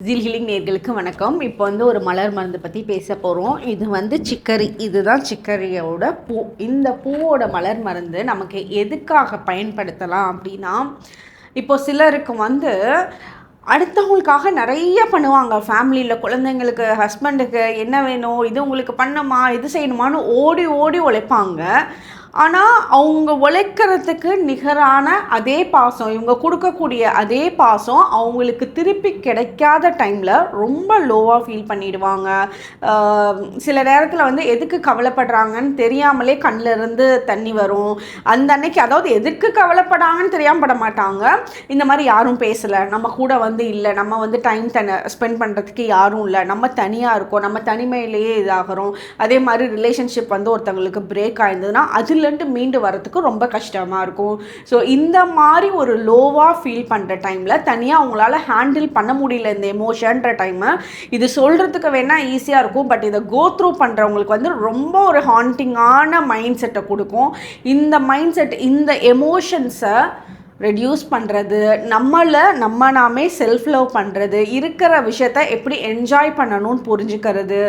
இதில் ஹீலிங் நேர்களுக்கு வணக்கம். இப்போ ஒரு மலர் மருந்து பற்றி பேச போகிறோம். இது சிக்கரி. இதுதான் சிக்கரியோட பூ. இந்த பூவோட மலர் மருந்து நமக்கு எதுக்காக பயன்படுத்தலாம் அப்படின்னா, இப்போ சிலருக்கு அடுத்தவங்களுக்காக நிறைய பண்ணுவாங்க. ஃபேமிலியில் குழந்தைங்களுக்கு, ஹஸ்பண்டுக்கு என்ன வேணும், இது உங்களுக்கு பண்ணுமா, இது செய்யணுமான்னு ஓடி ஓடி உழைப்பாங்க. ஆனால் அவங்க உழைக்கிறதுக்கு நிகரான அதே பாசம், இவங்க கொடுக்கக்கூடிய அதே பாசம் அவங்களுக்கு திருப்பி கிடைக்காத டைமில் ரொம்ப லோவாக ஃபீல் பண்ணிடுவாங்க. சில நேரத்தில் எதுக்கு கவலைப்படுறாங்கன்னு தெரியாமலே கண்ணில் இருந்து தண்ணி வரும். அந்த அன்னைக்கு அதாவது எதுக்கு கவலைப்படாங்கன்னு தெரியாமல் பட மாட்டாங்க. இந்த மாதிரி யாரும் பேசலை, நம்ம கூட இல்லை, நம்ம டைம் ஸ்பெண்ட் பண்ணுறதுக்கு யாரும் இல்லை, நம்ம தனியாக இருக்கோம், நம்ம தனிமையிலேயே இதாகிறோம். அதே மாதிரி ரிலேஷன்ஷிப் ஒருத்தவங்களுக்கு பிரேக் ஆயிருந்ததுன்னா அதுலேருந்து மீண்டு வரதுக்கு ரொம்ப கஷ்டமாக இருக்கும். ஸோ இந்த மாதிரி ஒரு லோவாக ஃபீல் பண்ணுற டைமில் தனியாக அவங்களால ஹேண்டில் பண்ண முடியல இந்த எமோஷன்ற டைமை, இது சொல்கிறதுக்கு வேணால் ஈஸியாக இருக்கும். பட் இதை கோ த்ரூ பண்ணுறவங்களுக்கு ரொம்ப ஒரு ஹாண்டிங்கான மைண்ட் செட்டை கொடுக்கும். இந்த மைண்ட் செட், இந்த எமோஷன்ஸை ரெடியூஸ் பண்ணுறது, நம்ம நாமே செல்ஃப் லவ் பண்ணுறது, இருக்கிற விஷயத்த எப்படி என்ஜாய் பண்ணணும்னு புரிஞ்சுக்கிறது,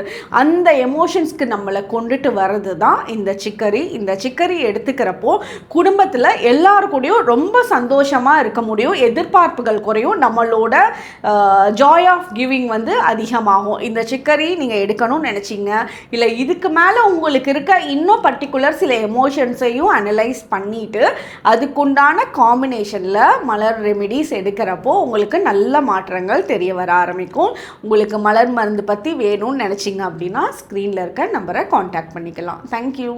அந்த எமோஷன்ஸ்க்கு நம்மளை கொண்டுட்டு வர்றது தான் இந்த சிக்கரி. இந்த சிக்கரி எடுத்துக்கிறப்போ குடும்பத்தில் எல்லாருக்கூடையும் ரொம்ப சந்தோஷமாக இருக்க முடியும். எதிர்பார்ப்புகள் குறையும். நம்மளோட ஜாய் ஆஃப் கிவிங் அதிகமாகும். இந்த சிக்கரி நீங்கள் எடுக்கணும்னு நினச்சிங்க, இல்லை இதுக்கு மேலே உங்களுக்கு இருக்க இன்னும் பர்டிகுலர் சில எமோஷன்ஸையும் அனலைஸ் பண்ணிவிட்டு அதுக்குண்டான காம்பினேஷன் மலர் ரெமிடிஸ் எடுக்கிறப்போ உங்களுக்கு நல்ல மாற்றங்கள் தெரிய வர ஆரம்பிக்கும். உங்களுக்கு மலர் மருந்து பற்றி வேணும்னு நினச்சிங்க அப்படின்னா ஸ்க்ரீனில் இருக்க நம்பரை காண்டாக்ட் பண்ணிக்கலாம். தேங்க்யூ.